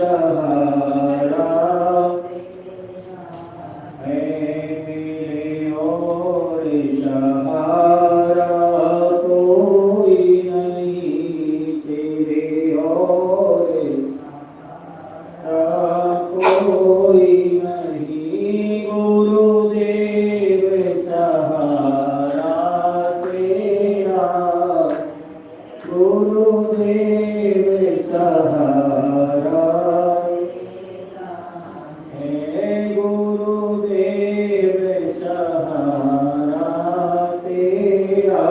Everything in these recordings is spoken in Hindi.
सहारा है मेरे और सहारा कोई नहीं, तेरे और सहारा कोई नहीं। गुरुदेव सहारा तेरा, गुरुदेव सहारा है, गुरुदेव सहारा तेरा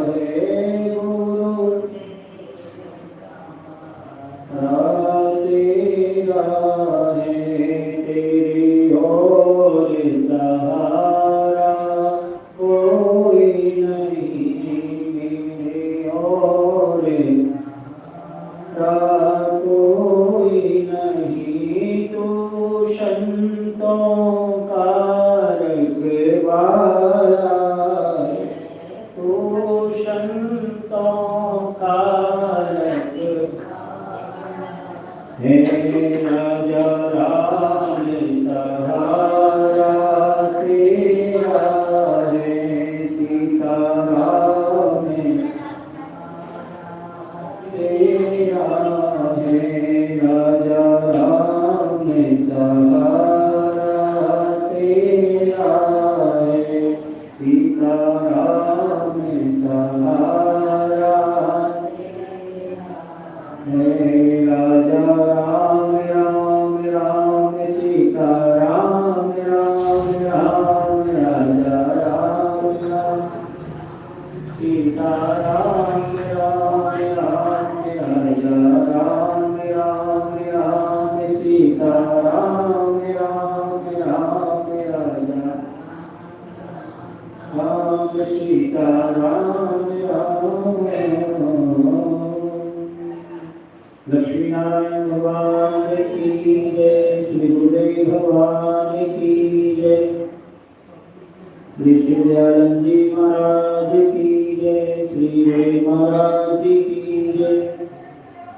है, गुरु तेरा है, तेरी और सहारा कोई नहीं, मेरे और कोई नहीं। तू संतों का रखवाला, तू संतों का है, राजा राम सहारा तेरा है, सीता राम तेरा है, राजा राम सहारा तेरा है, सीता राम सहारा है, राजा राम राम राम, सीता राम राम राम, राजा राम राम, सीता राम राम राम, राजा राम राम राम, सीता राम राम राम, राजा राम, सीता राम राम राम। लक्ष्मी नारायण भगवान की जय, श्री गुरुदेव भगवान की जय, श्री दयानंद जी महाराज की जय, श्री रे महाराज जी की जय।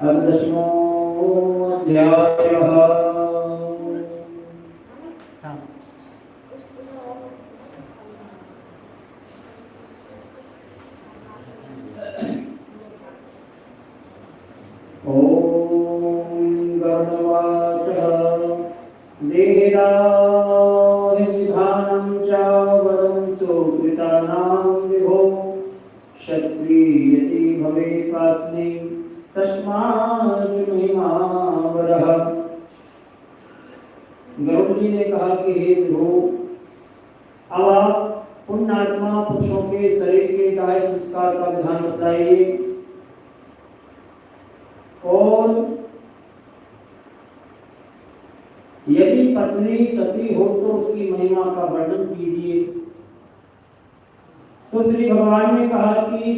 अब 10वां अध्याय। ओम गणवाचः देहदाहिधानं च वरं सुकृतानां विभो, क्षत्रियति भवेत् पत्नी तस्मात् महिमा वदः। गरुड़ जी ने कहा कि हे विभो, अब आप पुण्यात्मा पुरुषों के शरीर के दाह संस्कार का विधान बताइए, और यदि पत्नी सती हो तो उसकी महिमा का वर्णन कीजिए। तो श्री भगवान ने कहा कि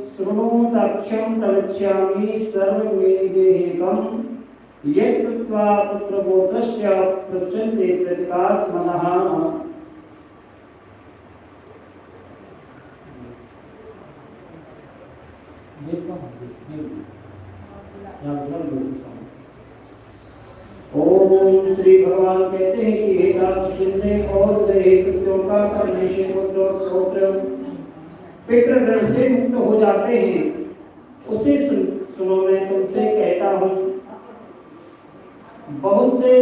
शृणोतक्षं प्रवक्ष्यामि सर्ववेदेहिकं यत् कृत्वा पुत्रगोत्रस्य प्रचन्ते प्रतिकात्मनः। ओम श्री भगवान कहते हैं कि हे दाक्षिण्य और दैहिक कृत्यों का करने से पुत्र पितृ से मुक्त हो जाते हैं, उसे सुनो मैं तुमसे कहता हूँ। बहुत से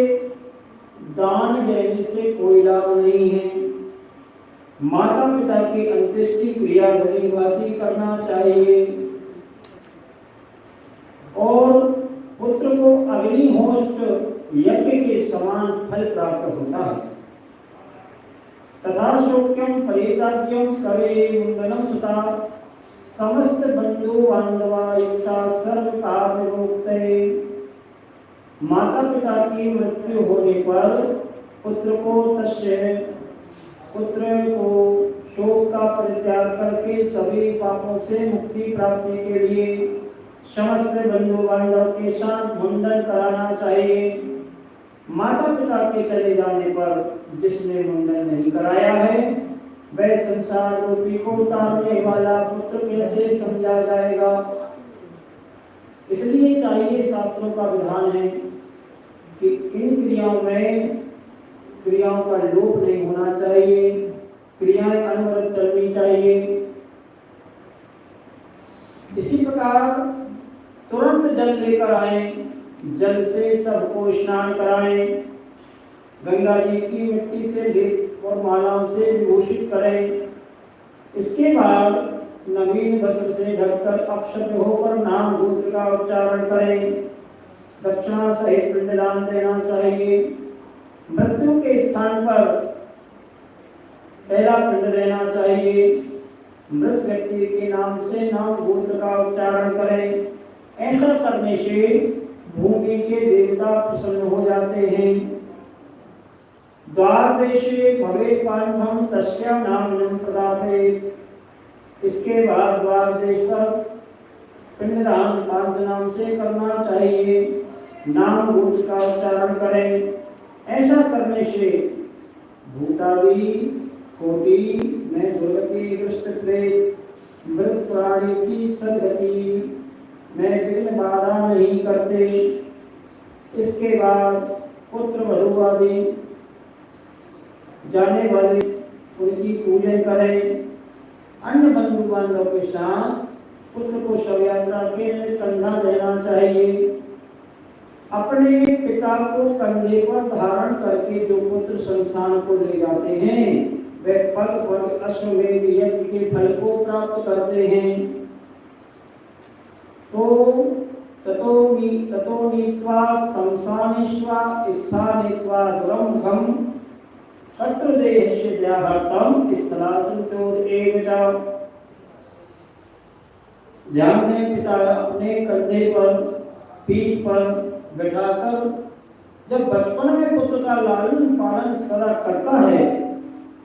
दान देने से कोई लाभ नहीं है। माता पिता की अंत्येष्टि क्रिया भली भांति करना चाहिए, और पुत्र को अग्निहोत्र यज्ञ के समान फल प्राप्त होता है। तथा शोक्यम परिताज्यम करे मुंडनम सुता, समस्त बंधु बांधवा युक्ता सर्व पाप विमुक्ते। माता पिता की मृत्यु होने पर पुत्र को शोक का परित्याग करके सभी पापों से मुक्ति प्राप्ति के लिए समस्त बंधु बांधव के साथ मुंडन कराना चाहिए। माता पिता के चले जाने पर जिसने मुंडन नहीं कराया है वह संसार रूपी को उतारने वाला पुत्र कैसे समझा जाएगा। इसलिए चाहिए, शास्त्रों का विधान है कि इन क्रियाओं का लोप नहीं होना चाहिए, क्रियाएं अनवरत चलनी चाहिए। इसी प्रकार तुरंत जल लेकर आए, जल से सबको स्नान कराएं, गंगा जी की मिट्टी से लेप और मालाओं से विभूषित करें। इसके बाद नवीन वस्त्र से ढककर अपशब्द होकर नाम गोत्र का उच्चारण करें। दक्षिणा सहित पिंडदान देना चाहिए। मृत्यु के स्थान पर पहला पिंड देना चाहिए। मृत व्यक्ति के नाम से नाम गोत्र का उच्चारण करें। ऐसा करने से भूमि के देवता प्रसन्न हो जाते हैं। द्वारदेशे भवेत् पांथम तस्या नामिनं प्रदापयेत्। इसके बाद द्वार देश पर पिंडदान पांच नाम से करना चाहिए। नाम गोत्र का उच्चारण करें। ऐसा करने से भूतादि कोटि में दुर्गति दुष्ट प्रेत मृत प्राणी की सदगति में विघ्न बाधा नहीं करते। इसके बाद पुत्र वधू आदि जाने वाले उनकी पूजन करें। अन्य बंधु बांधव के साथ पुत्र को शव यात्रा के लिए कंधा देना चाहिए। अपने पिता को कंधे पर धारण करके जो पुत्र संसार को ले जाते हैं वे पग पग अश्वमेध यज्ञ के फल को प्राप्त करते हैं। तो ततो नीत्वा शमशानेष्वा स्थानेत्वा दुरमुखम तत्र देहस्य द्याहर्तम स्थलासंचोद एव च। ध्यान में पिता अपने कंधे पर पीठ पर बैठाकर जब बचपन में पुत्र का लालन पालन सदा करता है,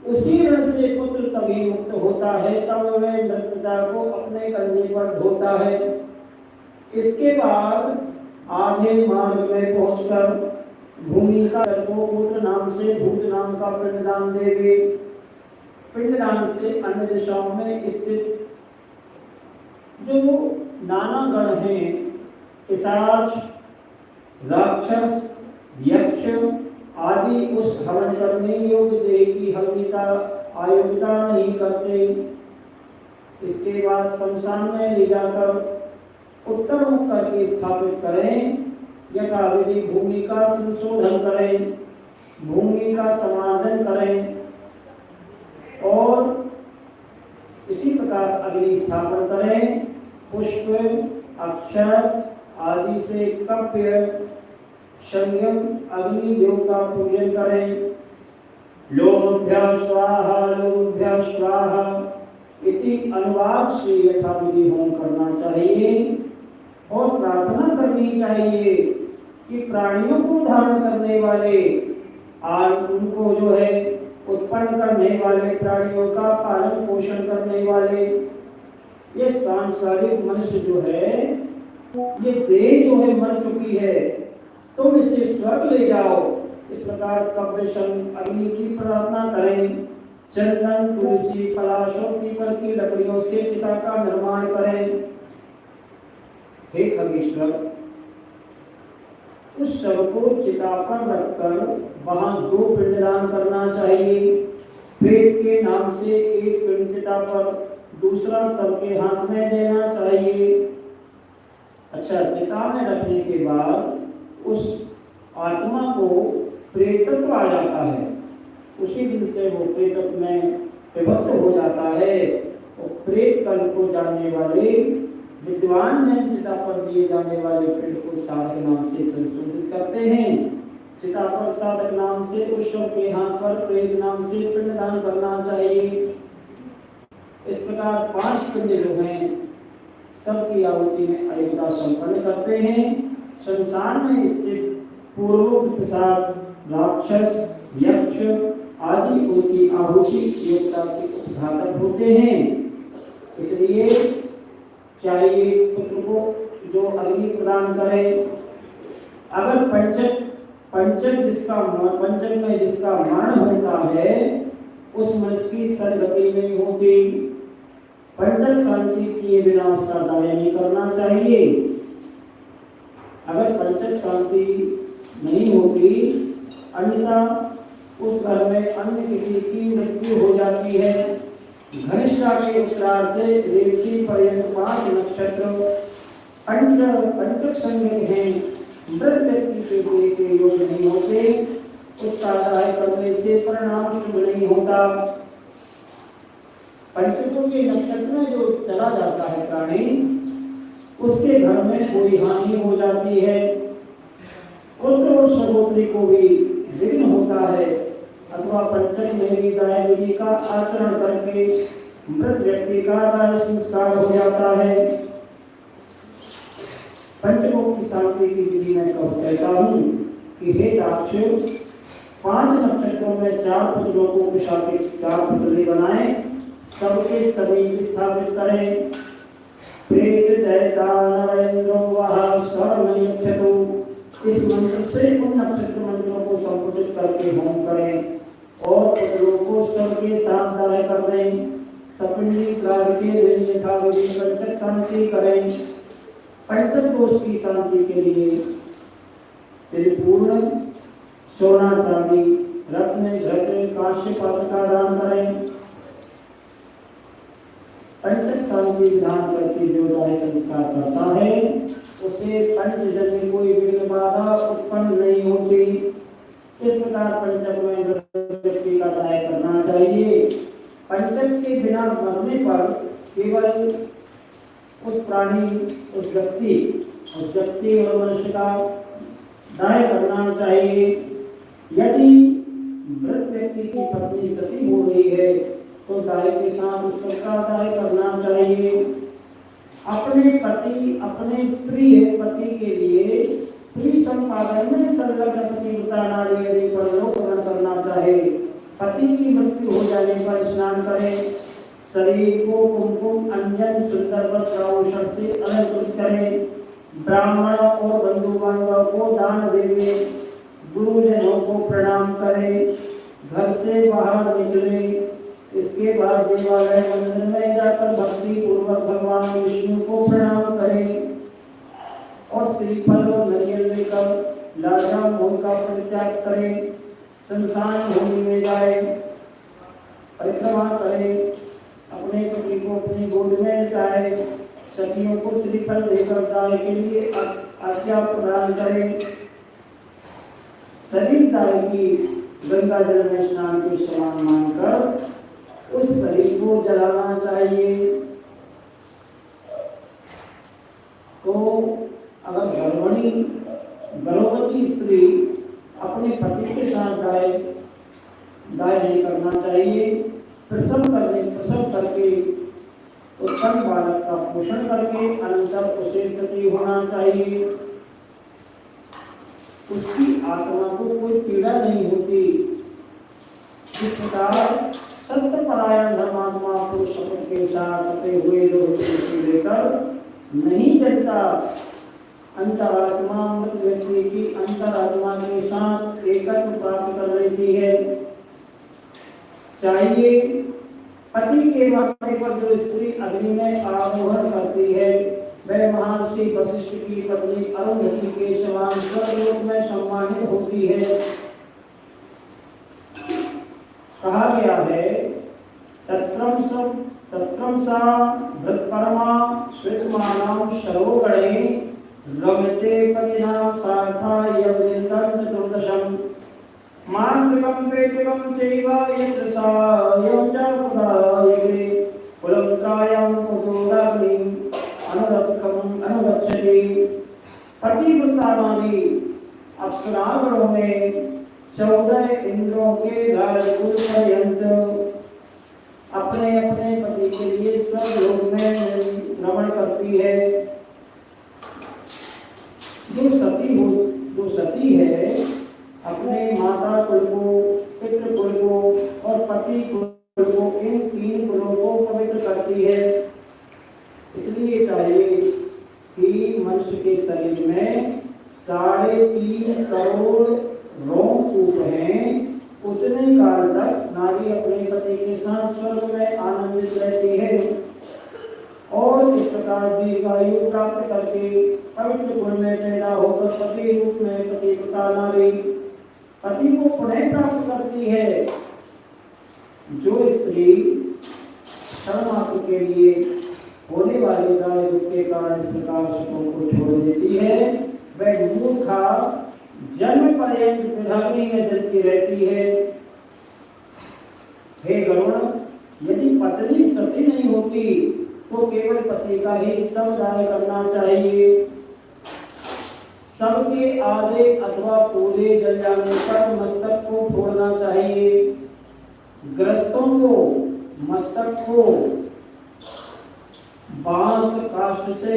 उसी ऋण से पुत्र तभी मुक्त होता है, तब वह मृत पिता को अपने कंधे पर ढोता है। इसके बाद आधे मार्ग में पहुंचकर भूमि का पुत्र नाम से भूत नाम का पिंडदान देवे। पिंडदान से अन्य दिशाओं में स्थित जो नाना गण हैं, पिशाच, राक्षस, यक्ष आदि उस हवन करने योग्य देह की अयोग्यता नहीं करते। इसके बाद शमशान में ले जाकर उत्तर मुख करके स्थापित करें। यथाविधि भूमि का संशोधन करें, भूमि का समार्जन करें और इसी प्रकार अग्नि स्थापन करें। पुष्प, अक्षर आदि से कव्य संयम अग्नि देव का पूजन करें। लोमभ्यः स्वाहा लोमभ्यः स्वाहा इति अनुवाद से यथाविधि होम करना चाहिए और प्रार्थना करनी चाहिए कि प्राणियों को धारण करने वाले और उनको जो है उत्पन्न करने वाले, प्राणियों का पालन पोषण करने वाले ये सांसारिक मनुष्य जो है, ये देह जो है मर चुकी है, तुम इसे स्वर्ग ले जाओ। इस प्रकार कव्य संग अग्नि की प्रार्थना करें। चंदन, तुलसी, पलाशों, पीपल की लकड़ियों से चिता का निर्माण करें। हे खगेश्वर, उस शव को चिता पर रखकर वहां दो पिंडदान करना चाहिए। प्रेत के नाम से एक पिंड चिता पर, दूसरा शव के हाथ में देना चाहिए। अच्छा, चिता में रखने के बाद उस आत्मा को प्रेतत्व आ जाता है। उसी दिन से वो प्रेतत्व में विभक्त हो जाता है और प्रेत कल को जानने वाले विद्वान जन चिता पर दिए जाने वाले पिंड को साधक नाम से संशोधित करते हैं। चिता पर साधक नाम से उस शव के हाथ पर प्रेत नाम से पिंडदान करना चाहिए। इस प्रकार 5 पिंड जो हैं सबकी आहुति में अयोग्यता संपन्न करते हैं। संसार में स्थित पूर्वोक्त पिशाच, राक्षस, यक्ष आदि उनकी आहुति योग्यता के उपघातक होते हैं। इसलिए चाहिए पुत्र को जो अग्नि प्रदान करे। अगर पंचक में जिसका मरण होता है उस मनुष्य की सदगति नहीं होती। पंचक शांति किए बिना उसका दाय नहीं करना चाहिए। अगर पंचक शांति नहीं होती, अन्यथा उस घर में अन्य किसी की मृत्यु हो जाती है। घनिष्ठा के उत्तरार्ध रेवती पर्यंत 5 नक्षत्र पंचक संज्ञक हैं, मृत व्यक्ति के लिए के योग्य नहीं होते, उसका दाय करने से परिणाम शुभ नहीं होता। पंचकों के नक्षत्र में जो चला जाता है प्राणी, उसके घर में कोई हानि हो जाती है, पुत्र और सहोदरी को भी विघ्न होता है, अथवा पंचक में भी दाय विधि का आचरण करके मृत व्यक्ति का दाय संस्कार हो जाता है। पंचकों की शांति की विधि में कहता हूँ कि हे दाक्ष, 5 नक्षत्रों में 4 पुत्रों को विशाखित 4 पुतले बनाए, सबके सभी स्थापित करें। प्रेत दैता नरेंद्रो वह स्वरमयक्षतु, इस मंत्र से उन नक्षत्र मंत्रों को संपुटित करके होम करें और पुत्रों को सबके साथ दाय कर दें। सपिंडी श्राद्ध के दिन यथाविधि पंचक शांति करें। पंचक दोष की शांति के लिए त्रिपूर्ण सोना चांदी रत्न घट कांस्य पात्र का दान करें। पंचक शांति विधान करके जो दाय संस्कार करता है, उसे पंचजन्य कोई विघ्न बाधा उत्पन्न नहीं होती। इस प्रकार पंचक में व्यक्ति का दाय करना चाहिए। पंचक के बिना मरने पर केवल उस प्राणी, उस व्यक्ति और मनुष्य का दाय करना चाहिए। यदि मृत व्यक्ति की पत्नी सती हो रही है तो दाय के साथ उसका दाय करना चाहिए। अपने पति, अपने प्रिय पति के लिए प्रिय संपादन में संलग्न पतिव्रता नारी यदि परलोक गमन करना चाहे, पति की मृत्यु हो जाने पर स्नान करें, शरीर को कुमकुम अंजन सुंदर वस्त्राभूषण से अलंकृत करें, ब्राह्मण और बंधु बांधव को दान देवे, गुरुजनों को प्रणाम करें, घर से बाहर निकले, इसके बाद देवालय मंदिर में जाकर भक्ति पूर्वक भगवान विष्णु को प्रणाम करें और श्रीफल और नारियल लेकर लाजा मोह का परित्याग करें, शमशान भूमि में जाए, परिक्रमा करें, अपने पति को अपनी गोद में लिटाए, सखियों को श्रीफल देकर दाय के लिए आज्ञा प्रदान करें। शरीर दाय की गंगा जल में स्नान के समान मानकर उस शरीर को जलाना चाहिए। तो अगर गर्भवती स्त्री अपने पति के साथ दाय नहीं करना चाहिए, प्रसव करके उत्पन्न बालक का पोषण करके अनंतर उसे सती होना चाहिए। उसकी आत्मा को कोई पीड़ा नहीं होती। इस प्रकार सत्यपरायण धर्मात्मा पुरुष के साथ कटे हुए लोग लेकर नहीं चलता। अंतरात्मा मृत व्यक्ति की अंतरात्मा के साथ एकत्व प्राप्त कर लेती है। चाहिए पति के मरने पर जो स्त्री अग्नि में आरोहण करती है, वह महर्षि वशिष्ठ की पत्नी अरुंधति के समान स्वर्गलोक में सम्मानित होती है। कहा गया है तत्रम सा भृतपरमा श्वेतमानां सरोगणे रमते पतिनां सार्था यवदितं चतुर्दशम् मान्त्रिकं वेदिकं चैव यत्र सा योजापदायिके कुलं त्रायं पुतोराग्निं अनुरक्षति। पतिव्रता वाली अप्सरागणों में 14 इंद्रों के राजकुल पर्यंत अपने अपने पति के लिए स्वर्गलोक में भ्रमण करती है। जो सती है अपने माता कुल को, पितृ कुल को और पति कुल को, इन 3 कुलों को पवित्र करती है। इसलिए चाहिए कि मनुष्य के शरीर में 3.5 करोड़ रोमकूप हैं। उतने काल तक नारी अपने पति के साथ स्वर्ग में आनंदित रहती है और इस प्रकार दीर्घायु प्राप्त करके पवित्र कुल में पैदा होकर पति रूप में पतिव्रता नारी पति को पुनः प्राप्त करती है। जो स्त्री क्षण के लिए होने वाले दाय दुख के कारण इस प्रकार सुखों को छोड़ देती है, वह मूर्खा जन्म पर्यंत विरहाग्नि में जलती रहती है। हे गरुण, यदि पत्नी सती नहीं होती तो केवल पति का ही समुदाय करना चाहिए। सबके आधे अथवा पूरे जल जाने पर मस्तक को फोड़ना चाहिए। ग्रस्तों को मस्तक को बांस काष्ठ से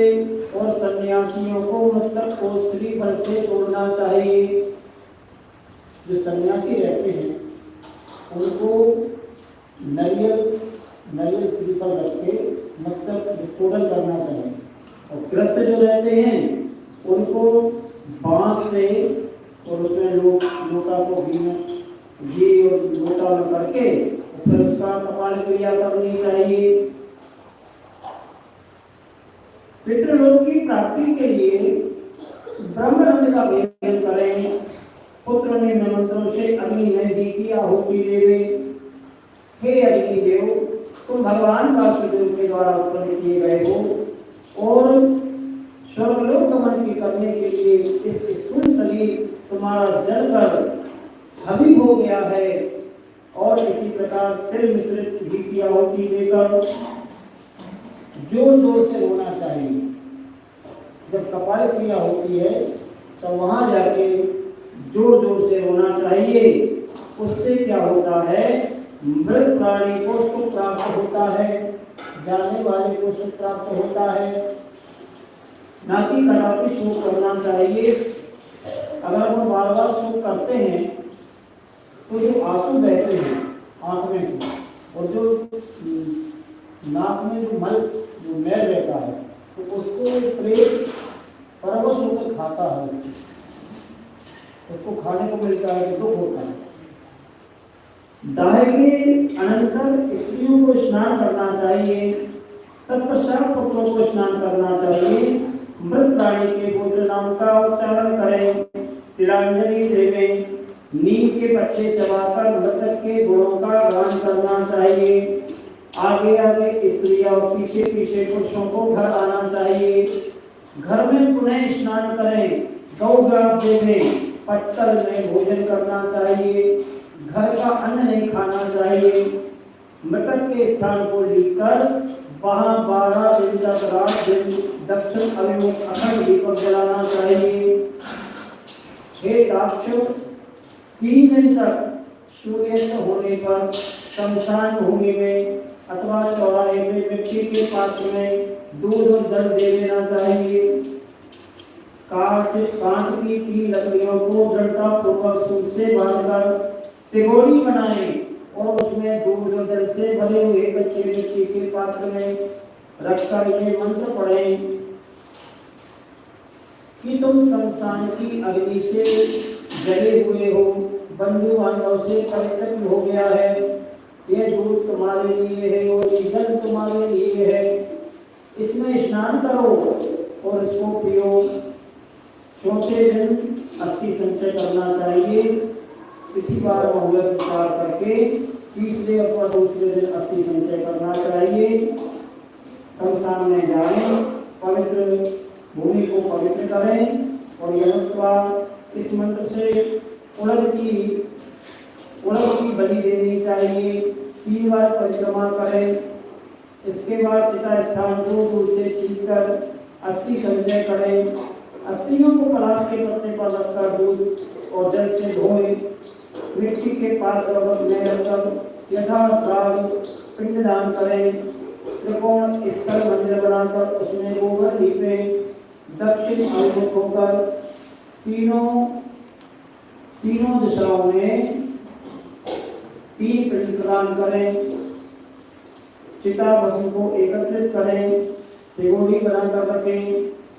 और सन्यासियों को मस्तक को श्रीफल से तोड़ना चाहिए। जो सन्यासी रहते हैं उनको नारियल श्रीफल रख के मस्तक तोड़न करना चाहिए, और ग्रस्त जो रहते हैं उनको बांस से और उसमें लोटा को घी और लोटा में करके फिर उसका कपाल क्रिया करनी चाहिए। पितृलोक की प्राप्ति के लिए ब्रह्मरंध का भेदन करें। पुत्र ने मंत्रों से अग्नि में घी की आहुति देवे। हे अग्निदेव, तुम भगवान वासुदेव के द्वारा उत्पन्न किए गए हो और स्वर्गलोक गमन की करने के लिए इस स्थूल शरीर तुम्हारा जलकर हवि हो गया है, और इसी प्रकार तिल मिश्रित घी की आहुति देकर जोर जोर से रोना चाहिए। जब कपाल क्रिया होती है तो वहां जाके जोर जोर से रोना चाहिए। उससे क्या होता है, मृत प्राणी को सुख प्राप्त होता है, जाने वाले को सुख प्राप्त होता है। ना कि कदापि शोक करना चाहिए। अगर हम बार बार शोक करते हैं तो जो आंसू बहते हैं आंख में से, और जो नाक में जो मैल रहता है तो उसको प्रेत परवश होकर खाता है, उसको खाने को मिलता है तो दुख होता है। दाह के अनंतर स्त्रियों को स्नान करना चाहिए, तत्पश्चात पुत्रों को स्नान करना चाहिए। मृत प्राणी के गोत्र नाम का उच्चारण करें, तिलांजलि देवें, नीम के पत्ते चबाकर मृतक के गुणों का गान करना चाहिए। आगे आगे स्त्रियां और पीछे पीछे पुरुषों को घर आना चाहिए। घर में पुनः स्नान करें, गौ ग्रास देवें, पत्तल में भोजन करना चाहिए। घर का अन्न नहीं खाना चाहिए। मृतक के स्थान को लिखकर वहां 12 दिन तक रात दिन दक्षिण अभिमुख अखंड दीपक जलाना चाहिए। हे दाक्षु, 3 दिन तक सूर्यास्त होने पर शमशान भूमि में अथवा चौराहे में मिट्टी के पात्र में दूध और जल दे देना चाहिए। कांट की 3 लकड़ियों को दृढ़ता पूर्वक सूत से बांधकर तिगोरी बनाएं और उसमें दूध और जल से भरे हुए कच्चे मिट्टी के पात्र में रखकर ये मंत्र पढ़ें कि तुम शमशान की अग्नि से जले हुए हो, बंधु बांधव से पवित्र हो गया है। यह दूध तुम्हारे लिए है और जल तुम्हारे लिए है। इसमें स्नान करो और इसको पियो। चौथे दिन अस्थि संचय करना चाहिए। तिथिवार मुहूर्त विचार करके तीसरे अथवा दूसरे दिन अस्थि संचय करना चाहिए। शमशान में जाएं, पवित्र भूमि को पवित्र करें और यह इस मंत्र से उड़द की बलि देनी चाहिए। 3 बार परिक्रमा करें। इसके बाद चिता स्थान को दूर से छींचकर अस्थि संचय करें। अस्थियों को पलाश के पत्ते पर रखकर दूध और जल से धोएं। मिट्टी के पात्र में रखकर यथाश्राद्ध पिंडदान करें। त्रिकोण स्थल मंदिर बनाकर उसमें गोबर लीपें। दक्षिण अभिमुख होकर तीनों दिशाओं में 3 पिंड प्रदान करें। चिता भस्म को एकत्रित करें, तिगोरी बनाकर रखें।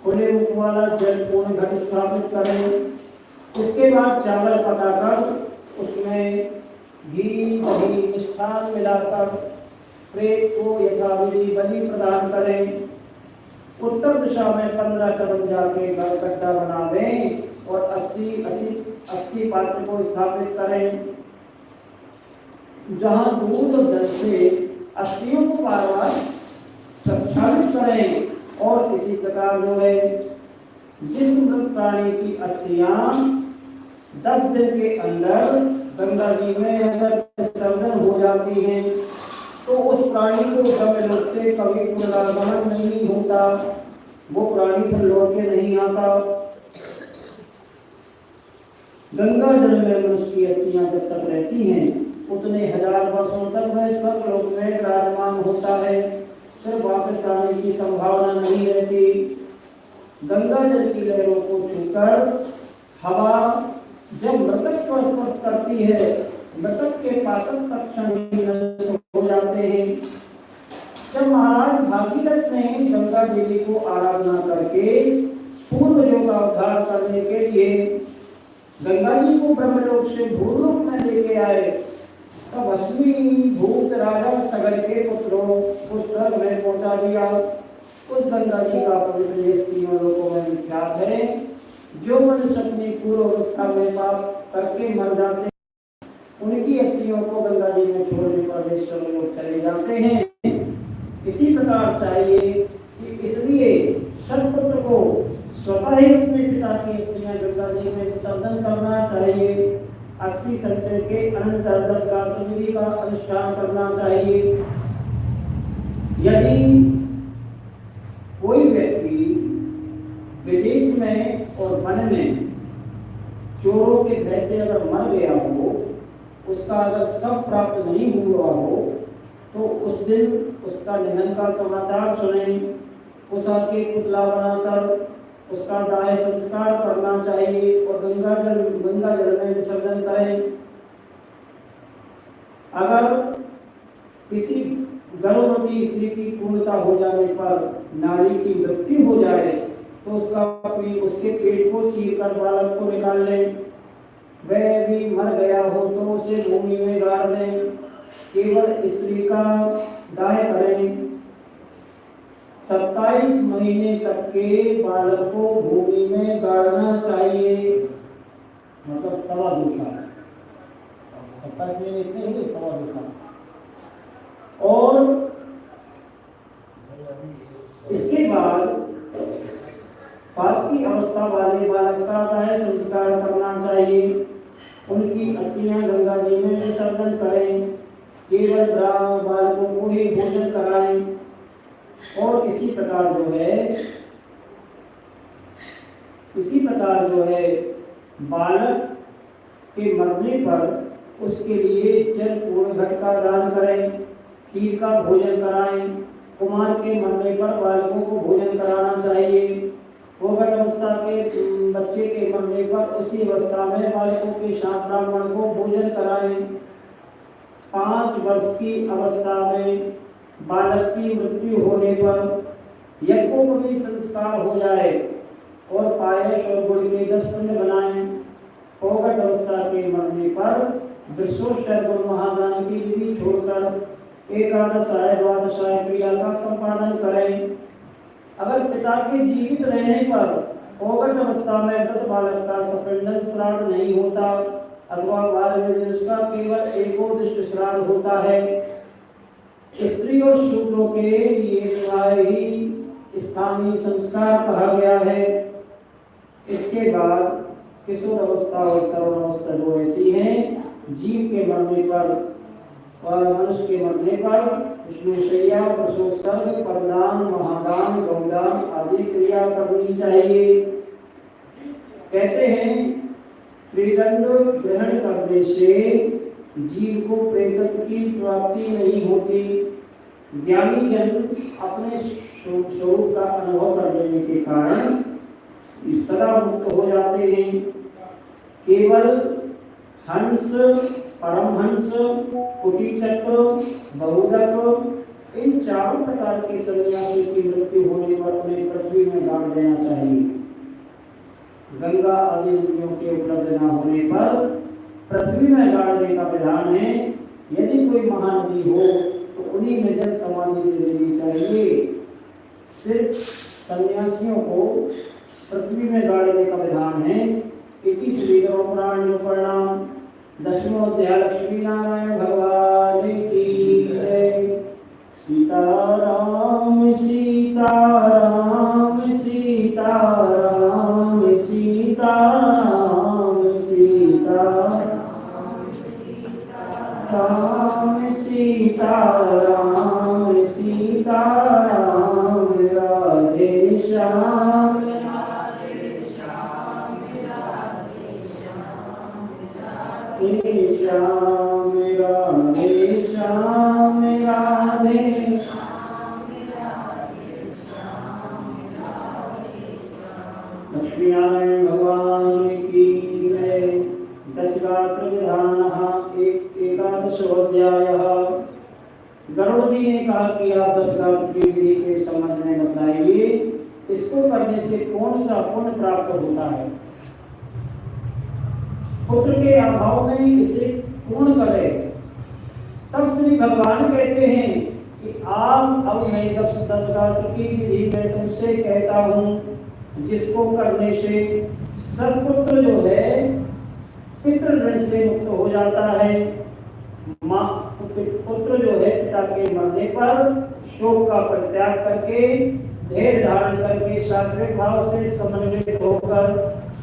खुले मुख वाला जल पूर्ण घट स्थापित करें। उसके बाद चावल पकाकर उसमें घी दही मिष्ठान मिलाकर प्रेत को यथाविधि बलि प्रदान करें। उत्तर दिशा में 15 कदम जाके गड्ढा बना दें और अस्थि पात्र को स्थापित करें, जहां दूध और जल से अस्थियों को बार बार प्रक्षालित करें। और इसी प्रकार जो है जिस मृत प्राणी की अस्थियां 10 दिन के अंदर गंगा जी में अगर विसर्जन हो जाती हैं तो उस प्राणी को ब्रह्मलोक से कभी पुनरागमन नहीं होता, वो प्राणी फिर लौट के नहीं आता। गंगा जल में मनुष्य की अस्थियां जब तक रहती हैं उतने हजार वर्षों तक वह स्वर्गलोक में विराजमान होता है, फिर वापस आने की संभावना नहीं रहती। गंगा जल की लहरों को छूकर हवा जब मृतक को स्पर्श करती है, मृतक के पातक तत्क्षण ही नष्ट हो जाते हैं। जब महाराज भागीरथ ने गंगा देवी को आराधना करके पूर्वजों का उद्धार करने के लिए गंगा जी को ब्रह्मलोक से भूलोक में लेके आए, तब अश्वी भूत राजा सगर के पुत्रों को स्वर्ग में पहुंचा दिया। उस गंगा जी का पवित्र तीनों लोकों में विख्यात है। जो मनुष्य अपनी पूर्व अवस्था में पाप करके मर जाते हैं, उनकी अस्थियों को गंगा जी में छोड़ने पर लोग चले जाते हैं। इसी प्रकार चाहिए कि इसलिए सत्पुत्र को स्वतः ही अपने पिता की अस्थियां गंगा जी में विसर्जन करना चाहिए। अस्थि संचय के अनंतर 10 गात्र विधि का अनुष्ठान करना चाहिए। यदि कोई व्यक्ति विदेश में और वन में चोरों के भय से अगर मर गया हो, उसका अगर शव प्राप्त नहीं हुआ हो, तो उस दिन उसका निधन का समाचार सुने, उसा के पुतला बनाकर उसका दाह संस्कार करना चाहिए और गंगा जल में विसर्जन करें। अगर किसी गर्भवती स्त्री की पूर्णता हो जाने पर नारी की मृत्यु हो जाए तो उसके पेट को चीरकर बालक को निकाल लें। वह भी मर गया हो तो उसे भूमि में गाड़ दें। केवल स्त्री का दाह करें। 27 महीने तक के बालक को भूमि में गाड़ना चाहिए, मतलब 2.25 साल। 27 महीने इतने हुए, 2.25 साल। और इसके बाद पाप की अवस्था वाले बालक का दाह संस्कार करना चाहिए। उनकी अस्थियां गंगा जी में विसर्जन करें। केवल बालकों को ही भोजन कराएं। और इसी प्रकार जो है बालक के मरने पर उसके लिए जल पूर्ण घट का दान करें, खीर का भोजन कराएं। कुमार के मरने पर बालकों को भोजन कराना चाहिए। प्रौढ़ अवस्था के बच्चे के मरने पर उसी अवस्था में बालकों के साथ ब्राह्मण को भोजन कराएं। 5 वर्ष की अवस्था में बालक की मृत्यु होने पर यज्ञोपवीत संस्कार हो जाए और पायस और गुड़ के 10 पिंड बनाएं। प्रौढ़ अवस्था के मरने पर वृषोत्सव गुण महादान की विधि छोड़कर एकादशाय द्वादशाय क्रिया का संपादन करें। अगर पिता के जीवित रहने पर प्रौढ़ अवस्था में मृत बालक का सपिंडन श्राद्ध नहीं होता अथवा 12वें दिन उसका केवल एकोदिष्ट श्राद्ध होता है। स्त्री और शूद्रों के लिए ही स्थानीय संस्कार कहा गया है। इसके बाद किशोर अवस्था और तरुण अवस्था जो ऐसी है, जीव के मरने पर और मनुष्य के मरने पर विष्णुशैया, प्रसोत्सर्ग, परदान, महादान, गौदान आदि क्रिया करनी चाहिए। कहते हैं त्रिदंड ग्रहण करने से जीव को प्रेतत्व की प्राप्ति नहीं होती। ज्ञानी जन अपने स्वरूप का अनुभव कर लेने के कारण सदा मुक्त हो जाते हैं। केवल हंस, परमहंस, कुटीचक्र, बहुदक इन 4 प्रकार के सन्यासी की मृत्यु होने पर उन्हें पृथ्वी में गाड़ देना चाहिए। गंगा आदि नदियों के उपलब्ध न होने पर पृथ्वी में गाड़ने का विधान है। यदि कोई महानदी हो तो उन्हीं में जल समाधि ले लेनी चाहिए। सिर्फ सन्यासियों को पृथ्वी में गाड़ने का विधान है। इति श्री गरुड़ पुराण प्रणाम 10वां अध्याय लक्ष्मी नारायण भगवान की जय। सीताराम सीताराम सीताराम सीताराम सीताराम सीताराम सीताराम राधे श्याम राधे श्याम राधे लक्ष्मी नारायण भगवान की जय। दशगात्र विधानः एकादशोऽध्यायः। गरुड़ जी ने कहा कि आप दशगात्र की विधि के संबंध में बताइए, इसको करने से कौन सा पुण्य प्राप्त होता है। पुत्र के अभाव में इसे पूर्ण करे। तब श्री भगवान कहते हैं कि आप अब मैं दशगात्र की विधि में तुमसे कहता हूँ, जिसको करने से सत्पुत्र जो है पितृ ऋण से मुक्त हो जाता है। माँ पुत्र जो है पिता के मरने पर शोक का परित्याग करके धैर्य धारण करके सात्विक भाव से समन्वित होकर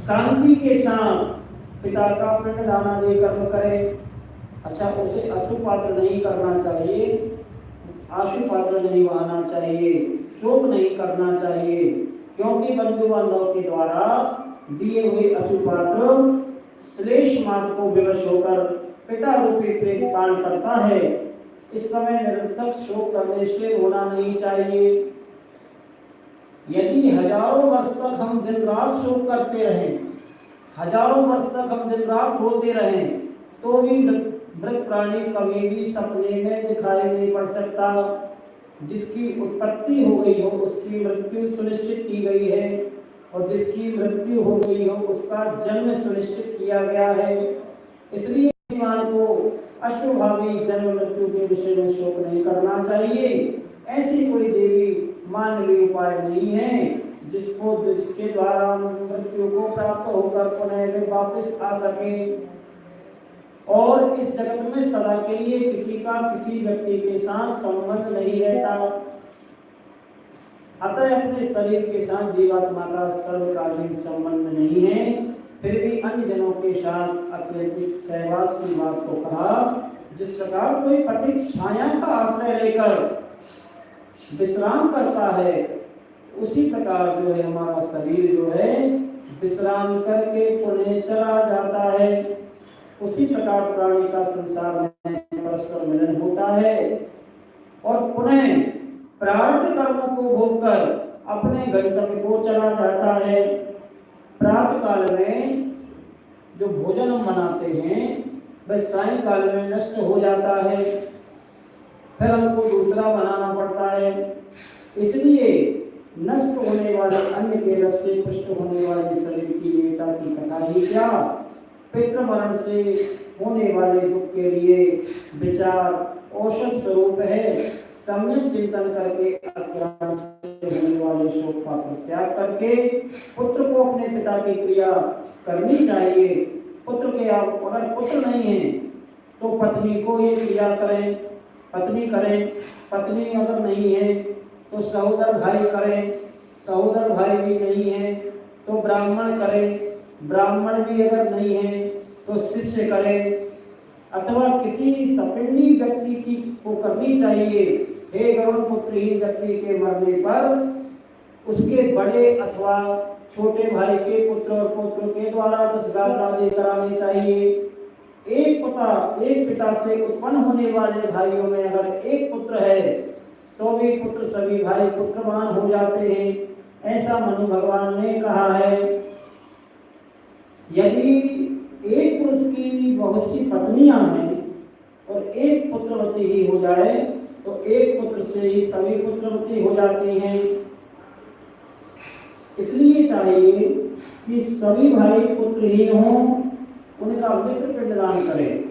शांति के साथ पिता का पिंडदान आदि कर्म करे। अच्छा, उसे अशुपात्र नहीं करना चाहिए, आशुपात्र नहीं बहाना चाहिए, शोक नहीं करना चाहिए, क्योंकि बंधु बांधव के द्वारा दिए हुए अशुपात्र श्लेष मार्ग को विवश होकर पिता रूपी प्रेत पान करता है। इस समय निरर्थक शोक करने से होना नहीं चाहिए। यदि हजारों वर्ष तक हम दिन रात शोक करते रहें, हजारों वर्ष तक हम दिन रात रोते रहें, तो भी मृत प्राणी कभी भी सपने में दिखाई नहीं पड़ सकता। जिसकी उत्पत्ति हो गई हो उसकी मृत्यु सुनिश्चित की गई है, और जिसकी मृत्यु हो गई हो उसका जन्म सुनिश्चित किया गया है। इसलिए बुद्धिमान को अशुभावी जन्म मृत्यु के विषय में शोक नहीं करना चाहिए। ऐसी कोई देवी मानवीय उपाय नहीं है जिसके द्वारा मृत्यु को प्राप्त होकर पुनः वापस आ सके और इस जगत में सदा के लिए किसी का किसी व्यक्ति के साथ संबंध नहीं रहता। अतः अपने शरीर के साथ जीवात्मा का सर्वकालीन संबंध नहीं है, फिर भी अन्य जनों के साथ अत्यधिक सहवास की बात को कहा। जिस प्रकार कोई पथिक छाया का आश्रय लेकर विश्राम करता है, उसी प्रकार जो है हमारा शरीर जो है विश्राम करके पुनः चला जाता है। उसी प्रकार प्राणी का संसार में परस्पर मिलन होता है और पुनः प्रारब्ध कर्मों को भोगकर अपने गंतव्य को चला जाता है। प्रातः काल में जो भोजन हम बनाते हैं वह सायंकाल में नष्ट हो जाता है, फिर हमको दूसरा बनाना पड़ता है। इसलिए नष्ट होने वाले अन्न के रस से पुष्ट होने वाले शरीर की देवता की कथा ही क्या, पितृ मरण से होने वाले दुख के लिए विचार औषध स्वरूप है। सम्यक चिंतन करके अज्ञान से होने वाले शोक का परित्याग करके पुत्र को अपने पिता की क्रिया करनी चाहिए। पुत्र के आप अगर पुत्र नहीं है तो पत्नी को ये क्रिया करें, पत्नी करें। पत्नी अगर नहीं है तो सहोदर भाई करें, सहोदर भाई भी नहीं है तो ब्राह्मण करें, ब्राह्मण भी अगर नहीं है तो शिष्य करें, अथवा किसी सपिंडी व्यक्ति की को करनी चाहिए। हे गरुड़ पुत्रहीन व्यक्ति के मरने पर उसके बड़े अथवा छोटे भाई के पुत्र और पुत्र के द्वारा दशगात्र आदि कराने चाहिए। एक पिता से उत्पन्न होने वाले भाइयों में अगर एक पुत्र है तो भी पुत्र सभी भाई पुत्रवान हो जाते हैं, ऐसा मनु भगवान ने कहा है। यदि एक पुरुष की बहुत सी पत्नियां हैं और एक पुत्रवती ही हो जाए तो एक पुत्र से ही सभी पुत्रवती हो जाती हैं। इसलिए चाहिए कि सभी भाई पुत्रहीन हों, उनका मित्र पिंडदान करें।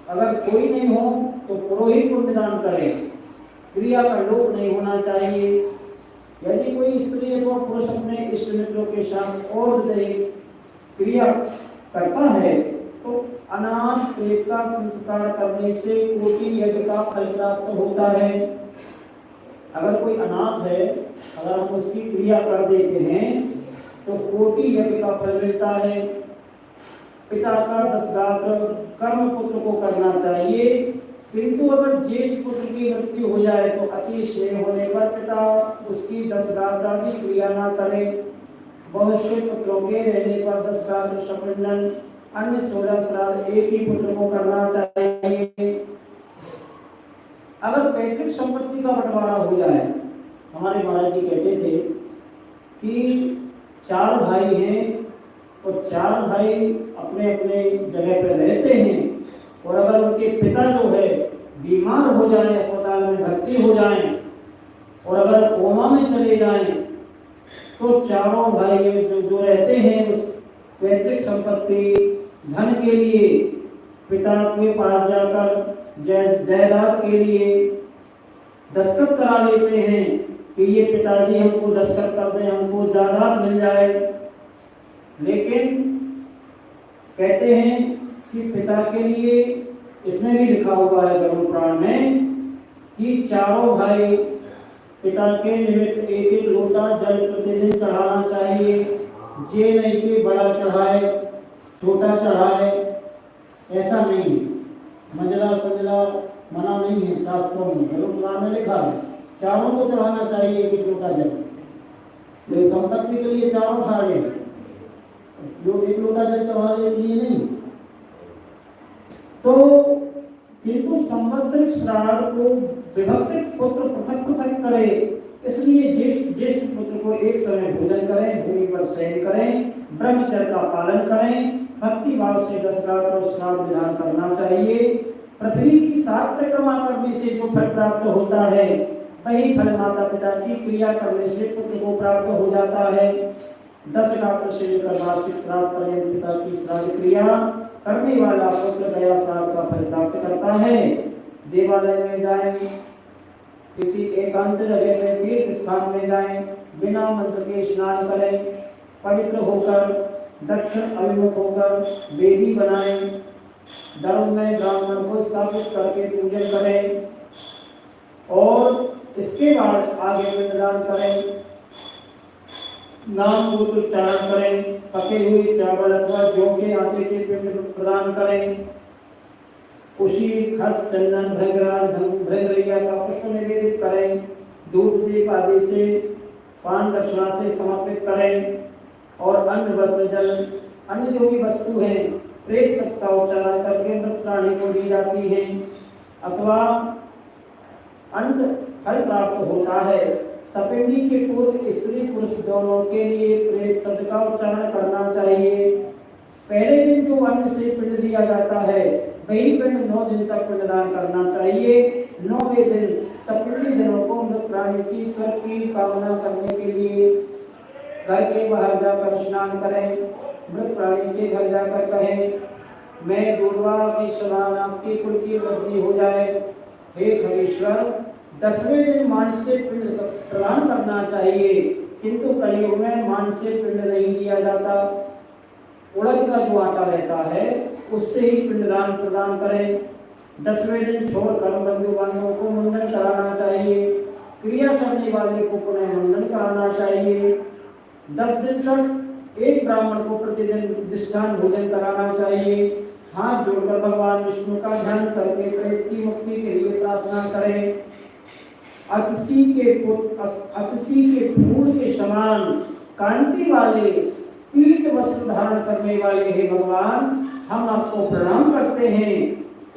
अगर कोई नहीं हो तो पुरोहित पिंडदान करें। क्रिया का लोप नहीं होना चाहिए। यदि कोई स्त्री अथवा पुरुष अपने इष्ट मित्रों के साथ और दैहिक क्रिया करता है तो अनाथ प्रेत का संस्कार करने से कोटि यज्ञ का फल प्राप्त होता है। अगर कोई अनाथ है, अगर हम उसकी क्रिया कर देते हैं तो कोटि यज्ञ का फल मिलता है। पिता का 10 गात्र कर्म पुत्र को करना चाहिए, किंतु अगर ज्येष्ठ पुत्र की मृत्यु हो जाए तो अति स्नेह होने पर पिता उसकी 10 गात्र आदि क्रिया न करे। बहुत से पुत्रों के रहने पर 10 गात्र सपिंडन अन्य 16 श्राद्ध एक ही पुत्र को करना चाहिए। अगर पैतृक संपत्ति का बंटवारा हो जाए, हमारे महाराज जी कहते थे कि 4 भाई हैं तो 4 भाई अपने अपने जगह पर रहते हैं, और अगर उनके पिता जो है बीमार हो जाए, अस्पताल में भर्ती हो जाएं और अगर कोमा में चले जाएं तो चारों भाई जो रहते हैं उस पैतृक संपत्ति धन के लिए पिता के पास जाकर जायदाद के लिए दस्तखत करा लेते हैं कि ये पिताजी हमको दस्तखत कर दें, हमको जायदाद मिल जाए। लेकिन कहते हैं कि पिता के लिए, इसमें भी लिखा हुआ है गरुड़ पुराण में कि चारों भाई पिता के निमित्त एक एक लोटा जल प्रतिदिन चढ़ाना चाहिए। जे नहीं कि बड़ा चढ़ाए छोटा चढ़ाए, ऐसा नहीं, मंजला सजला मना नहीं है शास्त्रों में, गरुड़ पुराण में लिखा है चारों को चढ़ाना चाहिए एक एक लोटा जल। तो संपत्ति के लिए चारों खाड़े, जो एक लोटा जल चढ़ाने के लिए नहीं। तो किंतु संवत्सरिक श्राद्ध को विभक्त पुत्र पृथक पृथक करे, इसलिए ज्येष्ठ पुत्र को एक समय भोजन करें, भूमि पर शयन करें, ब्रह्मचर्य का पालन करें, भक्ति भाव से 10 गात्र और श्राद्ध विधान करना चाहिए। पृथ्वी की 7 परिक्रमा करने से जो फल प्राप्त होता है वही फल माता पिता की क्रिया करने से पुत्र को प्राप्त हो जाता है। 10 गात्र से लेकर वार्षिक श्राद्ध पर्यंत पिता की श्राद्ध क्रिया करने वाला पुत्र दया श्राद्ध का फल प्राप्त करता है। देवालय में जाएं, किसी एकांत जगह में तीर्थ स्थान में जाएं, बिना मंत्र के स्नान करें, पवित्र होकर दक्षिण अभिमुख होकर वेदी बनाएं, धर्म में ब्राह्मण को स्थापित करके पूजन करें और इसके बाद आगे पिंडदान करें, नाम को उच्चारण करें, पके हुए चावल अथवा जौ के आटे के पिंड प्रदान करें, उसी खस चंदन भृंगरिया का पुष्प निवेदित करें, दूध दीप आदि से पान दक्षिणा से समर्पित करें और अन्न वस्त्र जल अन्य जो भी वस्तु है प्रेत शब्द का उच्चारण करके मृत प्राणी को दी जाती है अथवा अन्न फल प्राप्त होता है। सपिंडी के पूर्व स्त्री पुरुष दोनों के लिए प्रेत शब्द का उच्चारण करना चाहिए। पहले दिन जो अन्न से पिंड दिया जाता है वही पिंड 9 दिन तक पिंडदान करना चाहिए। 9वें दिन सपिंडी जनों को मृत प्राणी की स्वर्ग की कामना करने के लिए घर के बाहर जाकर स्नान करें, मृत प्राणी के घर जाकर कहें, मैं दूर्वा की समान आपकी कुल की वृद्धि हो जाए। हे खगेश्वर, 10वें दिन मांस से पिंड प्रदान करना चाहिए, किंतु कलयुग में मांस से पिंड नहीं दिया जाता। उड़द का जो आटा रहता है उससे ही पिंडदान प्रदान करें। 10वें दिन छोड़कर बंधु बांधवों को मुंडन कराना चाहिए, क्रिया करने वाले को पुनः मुंडन कराना चाहिए। 10 दिन तक एक ब्राह्मण को प्रतिदिन मिष्ठान भोजन कराना चाहिए। हाथ जोड़कर भगवान विष्णु का ध्यान करके प्रेत की मुक्ति के लिए प्रार्थना करें। अतिशी के फूल के समान कांति वाले पीत वस्त्र धारण करने वाले हे भगवान, हम आपको प्रणाम करते हैं।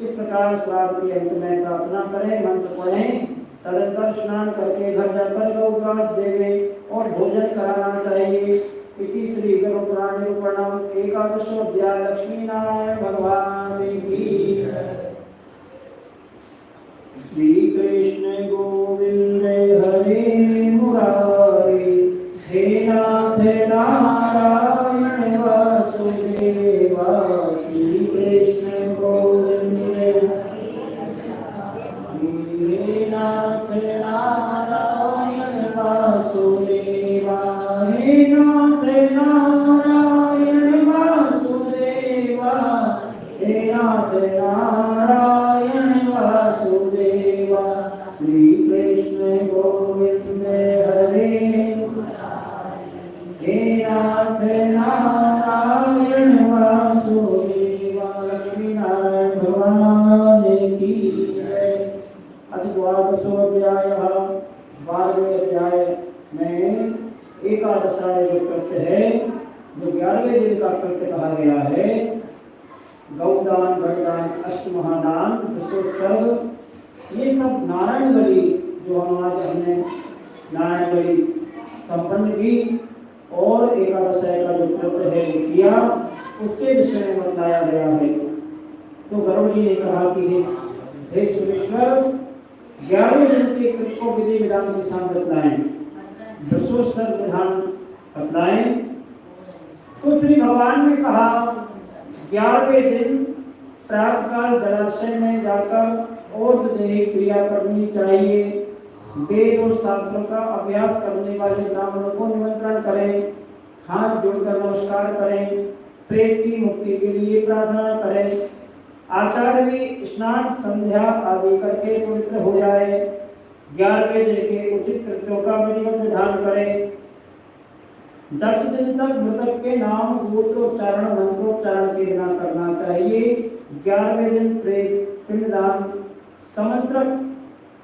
इस प्रकार श्राद्ध के अंत में प्रार्थना करें, मंत्र पढ़ें, तदनंतर स्नान करके घर जाकर गौग्रास देवें और भोजन कराना चाहिए। इति श्री गरुड़ पुराण उपनाम 11वां अध्याय लक्ष्मी नारायण भगवान की। श्री कृष्ण गोविंद हरे मुरारी, हे नाथ नारायण वासुदेवा। श्री कृष्ण गोविंद हे नाथ नारायण वासुदेवा। गौदान, गणदान, अष्टमहादान, विश्वोत्सर्ग, ये सब नारायण बलि जो हमने नारायण बलि संपन्न की और एकादशाई का जो व्रत है वो किया, उसके विषय में बताया गया है। तो गरुड़ जी ने कहा कि हे सुरेश्वर, 11वें दिन के कृत को विधि विधान के साथ बतलाएं, विश्वोत्सर्ग विधान बतलाएं। तो श्री भगवान ने कहा 11वें दिन प्रातःकाल जलाशय में जाकर औषधि क्रिया करनी चाहिए। वेद और शास्त्रों का अभ्यास करने वाले ब्राह्मणों को निमंत्रण करें, हाथ जोड़कर नमस्कार करें, प्रेत की मुक्ति के लिए प्रार्थना करें। आचार्य भी स्नान संध्या आदि करके पवित्र हो जाए। 11वें दिन के उचित कृत्यों का विधिवत विधान करें। 10 दिन तक मृतक के नाम गोत्रोच्चारण मंत्रोच्चारण के बिना करना चाहिए। 11वें दिन प्रेत पिंडदान समंत्रक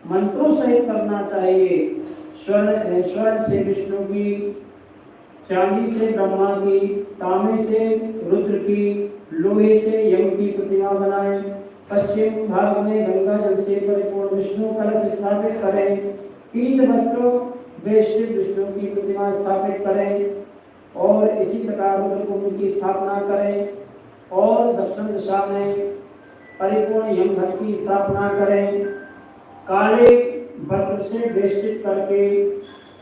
मंत्रों सहित करना चाहिए। स्वर्ण से विष्णु की, चांदी से ब्रह्मा की, तांबे से रुद्र की, लोहे से यम की प्रतिमा बनाएं। पश्चिम भाग में गंगा जल से परिपूर्ण विष्णु कलश स्थापित करें। पीत वस्त्रों वेष्टित विष्णु की प्रतिमा स्थापित करें और इसी प्रकार रुद्रकुंड की स्थापना करें और दक्षिण दिशा में परिपूर्ण यम घर की स्थापना करें। काले वस्त्र से वेष्टित करके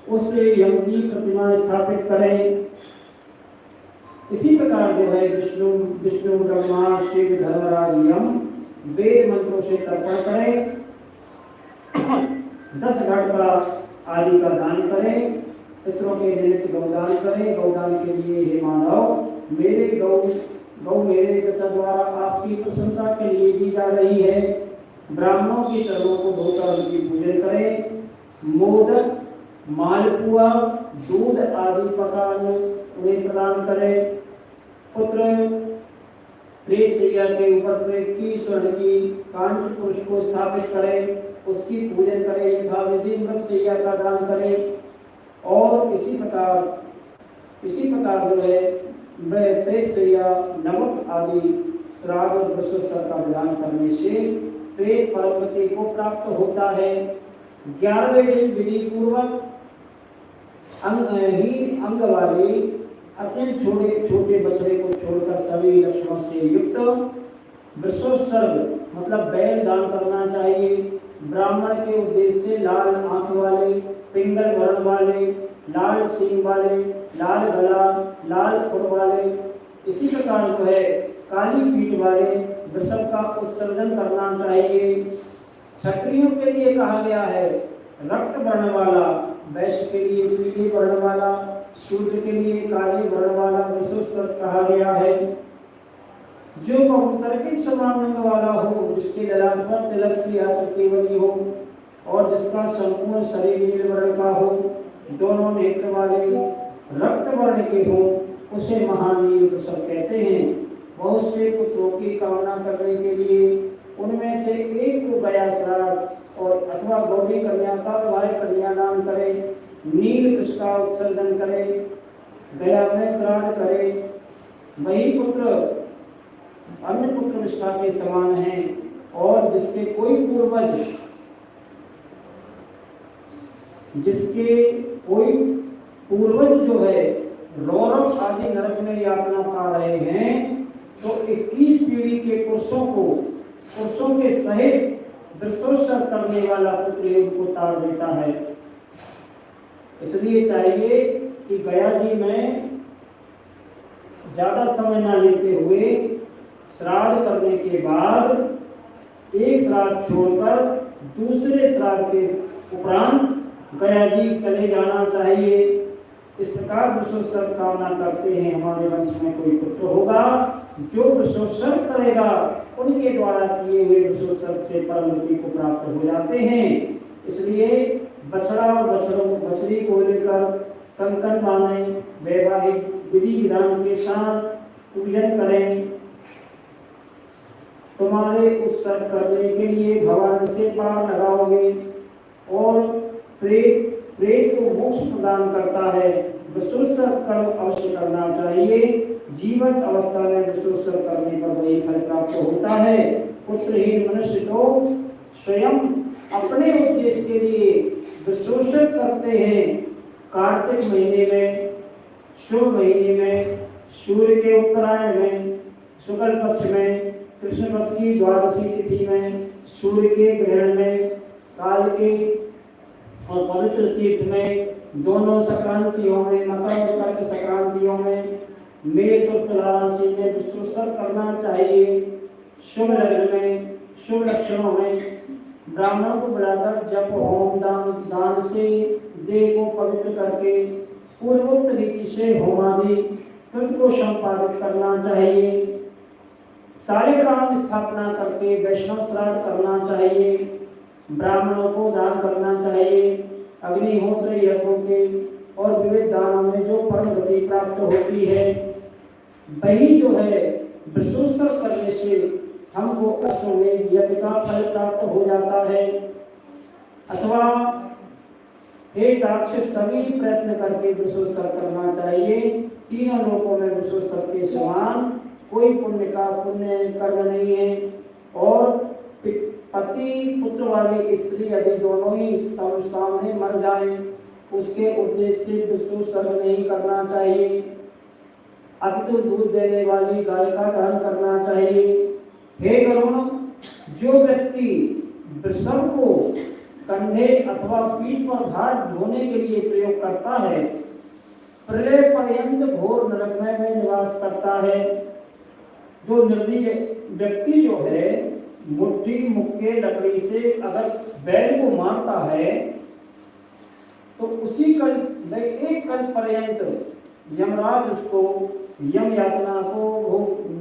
उस यम की प्रतिमा स्थापित करें। इसी प्रकार जो है विष्णु ब्रह्मा शिव धर्मराज यम वेद मंत्रों से तर्पण करें। 10 घट का आदि का दान करें। पितरों के निमित्त गौदान करें। गौदान के लिए हे मानव, मेरे गौ मेरे पिता द्वारा आपकी प्रसन्नता के लिए दी जा रही है। ब्राह्मणों के चरणों को धोकर उनकी पूजन करें। मोदक, मालपुआ, दूध आदि पकान उन्हें प्रदान करें। पुत्र प्रेत सैया के ऊपर प्रेत की स्वर्ण की कांच पुरुष को स्थापित करें, उसकी पूजन करें। यथाविधि मृत सैया का दान करें और इसी प्रकार जो है प्रेत सैया नमक आदि श्राद्ध और विश्वोत्सर्ग का विधान करने से प्रेत परमगति को प्राप्त होता है। 11वें दिन विधि पूर्वक अंग वाले अत्यंत छोटे बछड़े को छोड़कर सभी लक्षणों से युक्त विश्वोत्सर्ग मतलब बैल दान करना चाहिए। ब्राह्मण के उद्देश्य से लाल आंख वाले, पिंगल वर्ण वाले, लाल सींग वाले, लाल गला, लाल खुर वाले, इसी प्रकार जो है काली पीठ वाले वृषभ का उत्सर्जन करना चाहिए। क्षत्रियों के लिए कहा गया है रक्त वर्ण वाला, वैश्य के लिए पीले वर्ण वाला, शूद्र के लिए काले वर्ण वाला विश्वोत्सर्ग कहा गया है। जो कबूतर के समान रंग वाला हो, जिसके ललाट पर तिलक सी आकृति बनी हो और जिसका संपूर्ण शरीर नील वर्ण का हो, दोनों नेत्र वाले रक्त वर्ण के हो, उसे महानील वृषभ कहते हैं। बहुत से पुत्रों की कामना करने के लिए उनमें से एक को गया श्राद्ध और अथवा गौरी कन्या का वाय कन्या नाम करें। नील वृष का उत्सर्जन करें, गया में श्राद्ध करें। वही पुत्र अन्य पुत्र निष्ठा के समान है और जिसके कोई पूर्वज जो है रौरव आदि नरक में यातना पा रहे हैं, तो 21 पीढ़ी के पुरुषों के सहित विश्वोत्सर्ग करने वाला पुत्र उनको तार देता है। इसलिए चाहिए कि गया जी में ज्यादा समय न लेते हुए श्राद्ध करने के बाद एक श्राद्ध छोड़कर दूसरे श्राद्ध के उपरांत गया जी चले जाना चाहिए। इस प्रकार विश्वोत्सर्ग कामना करते हैं हमारे वंश में कोई पुत्र होगा, जो विश्वोत्सर्ग करेगा उनके द्वारा किए हुए विश्वोत्सर्ग से परमगति को प्राप्त हो जाते हैं। इसलिए बछड़ा और बछड़ी को लेकर कंकण बांधे, वैवाहिक विधि विधान के साथ पूजन करें। तुम्हारे उत्सर्ग करने के लिए भगवान से पार लगाओगे और प्रेत को मोक्ष प्रदान करता है। विश्वोत्सर्ग कर्म अवश्य करना चाहिए। जीवन अवस्था में विश्वोत्सर्ग करने पर वही फल प्राप्त प्राप्त होता है। पुत्रहीन मनुष्य तो स्वयं अपने उद्देश्य के लिए विशोषण करते हैं। कार्तिक महीने में, शुभ महीने में, सूर्य के उत्तरायण में, शुक्ल पक्ष में, कृष्ण पक्ष की द्वादशी तिथि में, सूर्य के ग्रहण में, काल के और पवित्र तीर्थ में, दोनों संक्रांतियों में, मकर और कर्क संक्रांतियों में, मेष और तुला राशि में विश्लेषण करना चाहिए। शुभ लग्न में, शुभ लक्षणों में ब्राह्मणों को बुलाकर जप होम दान से देह को पवित्र करके पूर्वोक्त रीति से होमादि कृत को संपादित करना चाहिए। शालिग्राम स्थापना करके वैष्णव श्राद्ध करना चाहिए। ब्राह्मणों को दान करना चाहिए। अग्निहोत्र यज्ञों के और विविध दानों में जो परम गति प्राप्त होती है, वही जो है विशोषण करने से हमको कष्टों में यज्ञ का फल प्राप्त हो जाता है। अथवा हे राक्षस, सभी प्रयत्न करके विशोषण करना चाहिए। तीनों लोकों में विशोषण के समान कोई पुण्य कर्म नहीं है। और पति पुत्र वाली स्त्री यदि दोनों ही सामने मर जाएं, उसके उद्देश्य से विशोषण नहीं करना चाहिए। अपितु दूध देने वाली गाय का दान करना चाहिए। हे गरुण, जो व्यक्ति वृषभ को कंधे अथवा पीठ पर भार ढोने के लिए प्रयोग करता है, प्रलय पर्यंत घोर नरक में निवास करता है। जो निर्दयी व्यक्ति जो है मुट्ठी मुक्के लकड़ी से अगर बैल को मारता है, तो उसी एक कल पर्यंत यमराज उसको यम यातना को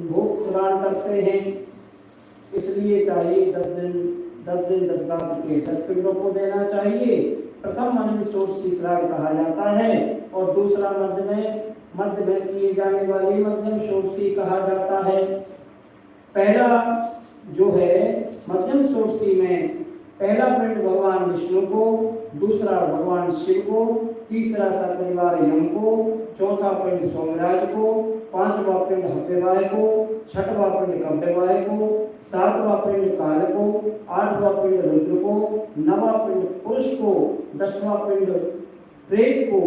भोग प्रदान करते हैं। इसलिए चाहिए 10 दिन 10 रात के 10 पिंडों को देना चाहिए। प्रथम मन में षोडशी श्राद्ध कहा जाता है और दूसरा मध्य में किए जाने वाली मध्यम षोडशी कहा जाता है। पहला जो है मध्यम षोडशी में पहला पिंड भगवान विष्णु को, दूसरा भगवान शिव को, तीसरा सपरिवार यम को, चौथा पिंड सोमराज को, पांचवा पिंड हव्यवाय को, छठवां पिंड कव्यवाय को, सातवां पिंड काल को, आठवां पिंड रुद्र को, नवां पिंड पुरुष को, 10वां पिंड प्रेत को,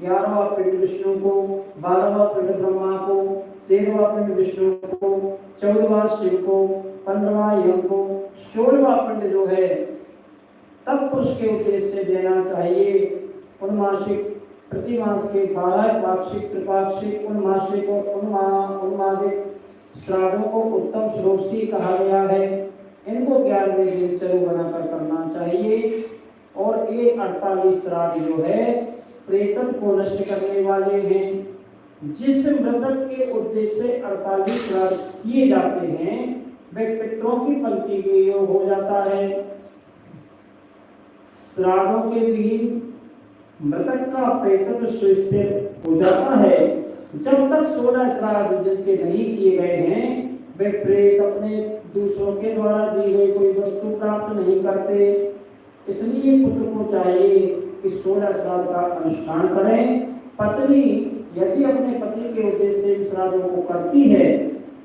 11वां पिंड विष्णु को, 12वां पिंड ब्रह्मा को, 13वां पिंड विष्णु को, 14वां शिव को, 15वां यम को, 16वां पिंड जो है तत्पुरुष के उद्देश्य से देना चाहिए। उन्मासिक प्रतिमास के 12 पाक्षिक, त्रिपाक्षिक, उन्मासिक और उन्मादिक श्राद्धों को उत्तम षोडशी कहा गया है। इनको 11वें दिन चरु बनाकर करना चाहिए। और ये 48 श्राद्ध जो है प्रेतत्व को नष्ट करने वाले हैं। जिस मृतक के उद्देश्य से 48 श्राद्ध किए जाते हैं, वे पितरों की पंक्ति के योग हो जाता है। श्राद्धों के दिन मृतक का प्रेतत्व सुस्थिर हो जाता है। जब तक 16 श्राद्ध जिनके नहीं किए गए हैं, वे प्रेत अपने दूसरों के द्वारा दी गई कोई वस्तु प्राप्त नहीं करते। इसलिए पुत्र को चाहिए कि 16 श्राद्ध का अनुष्ठान करें। पत्नी यदि अपने पति के उद्देश्य से श्राद्धों को करती है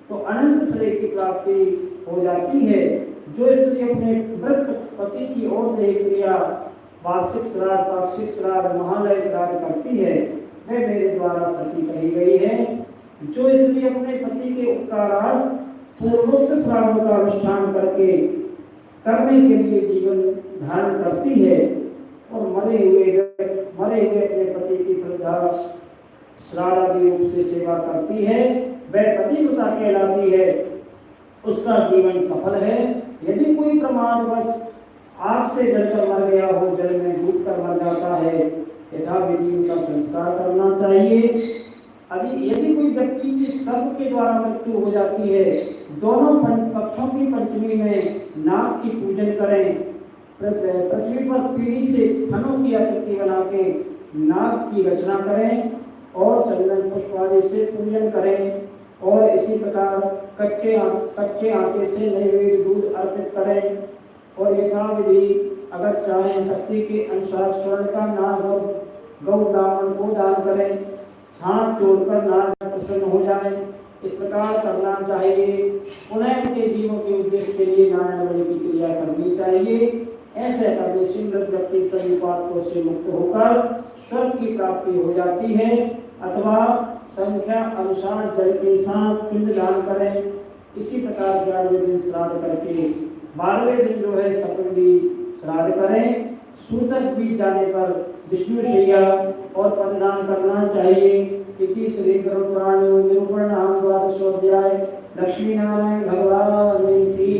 तो अनंत श्रेय की प्राप्ति हो जाती है। जो स्त्री अपने मृत पति की ओर देह क्रिया वार्षिक श्राद्ध, पाक्षिक श्राद्ध, महालय श्राद्ध करती है, वह मेरे द्वारा सती कही गई है। जो स्त्री अपने पति के उपकारार्थ पूर्वोक्त श्राद्धों का अनुष्ठान करने के लिए जीवन धारण करती है और मरे हुए अपने पति की श्रद्धा श्राद्ध आदि रूप से सेवा करती है, वह पतिव्रता कहलाती है। उसका जीवन सफल है। यदि कोई प्रमादवश आग से जलकर मर गया हो, जल में डूबकर मर जाता है, यथाविधि उनका संस्कार करना चाहिए। यदि कोई व्यक्ति की सर्प के द्वारा मृत्यु हो जाती है, दोनों पक्षों की पंचमी में नाग की पूजन करें। पृथ्वी पर पीढ़ी से फनों की आकृति बना के नाग की रचना करें और चंदन पुष्प आदि से पूजन करें। और इसी प्रकार कच्चे आटे से नैवेद्य दूध अर्पित करें। और यथाविधि अगर चाहें शक्ति के अनुसार स्वर्ण का नाग और गौ ब्राह्मण को दान करें। हाथ जोड़कर नाग प्रसन्न हो जाए, इस प्रकार करना चाहिए। पुनः उनके इसके लिए नारायण बलि की क्रिया करनी चाहिए। ऐसे करने से व्यक्ति सभी पापों से मुक्त होकर स्वर्ग की प्राप्ति हो जाती है। अथवा संख्या अनुसार जल के साथ पिंड दान करें। इसी प्रकार 11वें दिन श्राद्ध करके 12वें दिन जो है सपिंडी श्राद्ध करें। सूतक बीत जाने पर विष्णु शैया और पददान करना चाहिए। इति श्री गरुड़ पुराण निरूपण नाम द्वादशोऽध्याय। लक्ष्मी नारायण भगवान की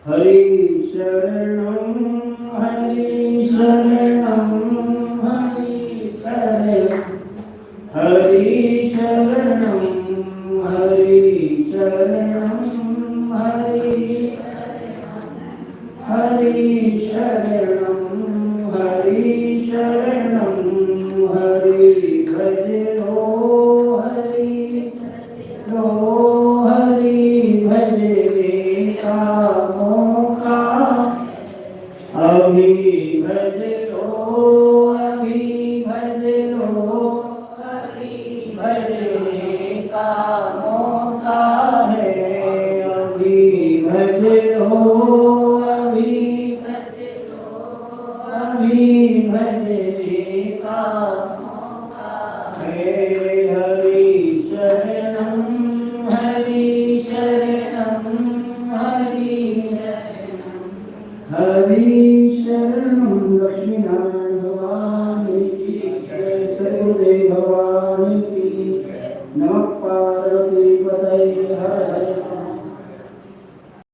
हरि शरणं हरि शरणं हरि शरणं हरि शरणं हरि शरणं हरि शरणं हरि शरणं हरि भजनो हरि भजने कामों का अभी भज लो भजने कामों का है। अभी भज लो भजने कामों का है।